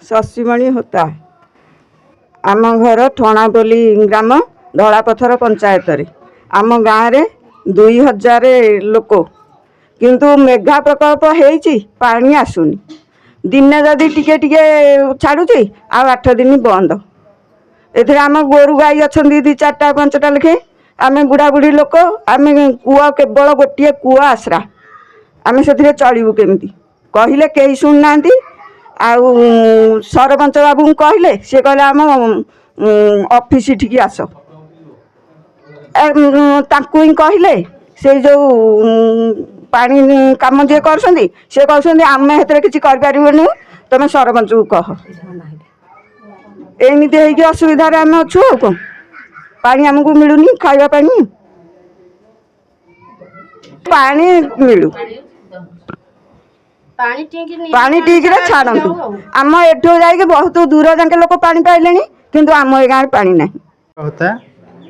शशिमणि होता आम घर ठणापल्ली ग्राम धलापथर पंचायत रे आम गाँव रे 2000 लोक किंतु मेघा प्रकल्प होईची पानी आसुनी दिने जदि टिके टिके छाड़ुची आ 8 दिन बंद एथे आम गोरु गाई अच्छा 2-4टा 5टा लेखे आम बुढ़ा बुढ़ी लोक आम कूआ केवल गोटे कूआ आसरा आम से चलू केमी कहले कहीं शुणुना आउ सरपंच बाबू कहले सी कहले आम ऑफिस ठीक आस ताकू ही कहले से जो पानी काम जी कर सी कहते आम हेतु किसी करें तुम सरपंच को कह एमती होगी असुविधार आम अच्छु कौन पानी आमको मिलूनी खावा पानी पानी मिलू पानी ठीक छाड़ू आम एठू जा बहुत दूर जाके लोक पानी पाइले किंतु आम ए गाँव पानी ना होता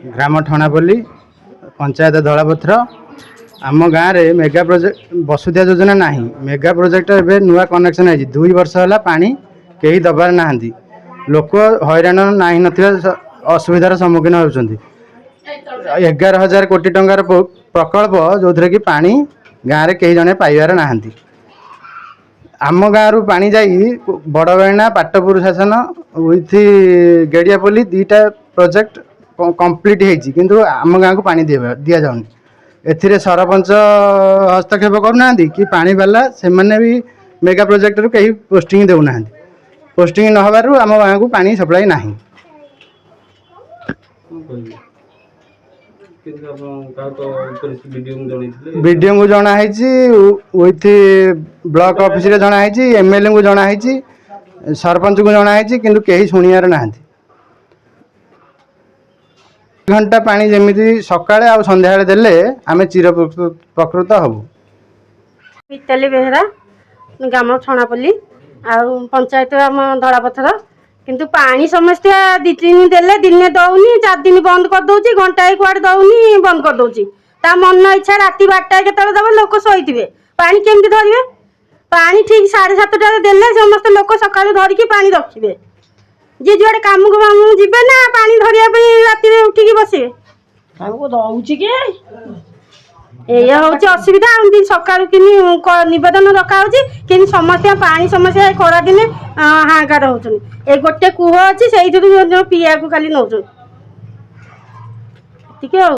ग्राम ठणापल्ली पंचायत धलापथर आम गाँव में मेगा प्रोजेक्ट वसुधा योजना ना मेगा प्रोजेक्ट एवं नुआ कनेक्शन है 2 वर्ष है पानी कहीं दबार ना लोक हैरान ना असुविधार सम्मुखीन होती 11,000 कोटी टंकार प्रकल्प जो थे कि पानी गाँव में कई जने पाइबार ना आम गाँव पानी जा बड़बैना पाटपुर शासन विथ गेड़ियापल्ली 2टा प्रोजेक्ट कंप्लीट होती किंतु आम गाँव को पानी दि जाऊनी एथिरे सरपंच हस्तक्षेप करना कि पानी वाला से मैंने भी मेगा प्रोजेक्ट रू कहीं पोस्टिंग देना पोस्टिंग न होबारु आम गाँव को पानी सप्लाई ना वीडियो को जनाई विथ ब्लॉक ऑफिस रे जनाई एमएलए को जनाई सरपंच को जनाई किंतु कहीं शुणियार ना घंटा पानी जमी सकाळे आ संध्या देले आम चिर प्रकृत हबु। मिताली बेहरा ग्राम ठणापल्ली पंचायत आम धलापथर किंतु पानी समस्या 2 दिन देले दिन दौनी 4 दिन बंद कर दौची घंटाए कुआड़े दौनी बंद कर दौची ता मन इच्छा राति 12टा केतले दब लोक शोइथिबे पानी केमती धरिबे पानी ठीक 7:30 देले समस्त लोक सकाळु धरिकी पानी रखिबे जे जुआड़े काम को जीवे ना पानी धरिया राति उठिकी बसे दौची के या हूँ असुविधा सका नवेदन रखा कि समस्या पानी समस्या खरा दिन हाहाकार होती गोटे कूह अच्छी से पीया को खाली नौ ठीक है।